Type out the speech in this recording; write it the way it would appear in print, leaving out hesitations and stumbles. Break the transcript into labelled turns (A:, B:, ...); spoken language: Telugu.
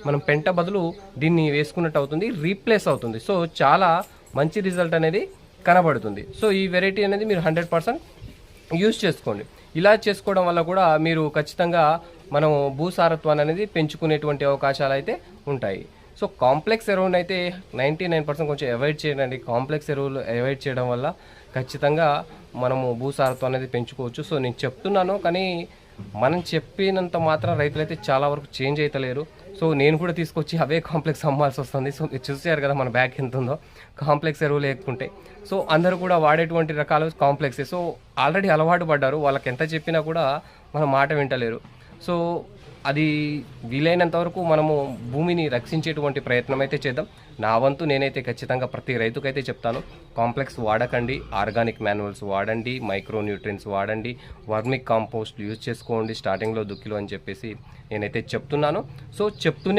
A: మనం పెంట బదులు దీన్ని వేసుకున్నట్టు అవుతుంది, రీప్లేస్ అవుతుంది. సో చాలా మంచి రిజల్ట్ అనేది కనబడుతుంది. సో ఈ వెరైటీ అనేది మీరు 100% యూజ్ చేసుకోండి. ఇలా చేసుకోవడం వల్ల కూడా మీరు ఖచ్చితంగా మనం భూసారత్వాన్ని అనేది పెంచుకునేటువంటి అవకాశాలు అయితే ఉంటాయి. సో కాంప్లెక్స్ ఎరువుని అయితే 99% కొంచెం అవాయిడ్ చేయండి. కాంప్లెక్స్ ఎరువులు అవాయిడ్ చేయడం వల్ల ఖచ్చితంగా మనము భూసారత్వం అనేది పెంచుకోవచ్చు. సో నేను చెప్తున్నాను, కానీ మనం చెప్పినంత మాత్రం రైతులైతే చాలా వరకు చేంజ్ అవుతలేరు. సో నేను కూడా తీసుకొచ్చి అవే కాంప్లెక్స్ అమ్మాల్సి వస్తుంది. సో మీరు చూసారు కదా మన బ్యాగ్ ఎంత ఉందో, కాంప్లెక్స్ ఎరువులు లేకుంటే. సో అందరూ కూడా వాడేటువంటి రకాలు కాంప్లెక్సే. సో ఆల్రెడీ అలవాటు పడ్డారు, వాళ్ళకి ఎంత చెప్పినా కూడా మన మాట వింటలేరు. సో అది వీలైనంత వరకు మనము భూమిని రక్షించేటువంటి ప్రయత్నం అయితే చేద్దాం. నా వంతు నేనైతే ఖచ్చితంగా ప్రతి రైతుకైతే చెప్తాను, కాంప్లెక్స్ వాడకండి, ఆర్గానిక్ మాన్యువల్స్ వాడండి, మైక్రో న్యూట్రియన్స్ వాడండి, వర్మిక్ కాంపోస్ట్ యూజ్ చేసుకోండి స్టార్టింగ్లో దుక్కిలో అని చెప్పేసి నేనైతే చెప్తున్నాను. సో చెప్తూనే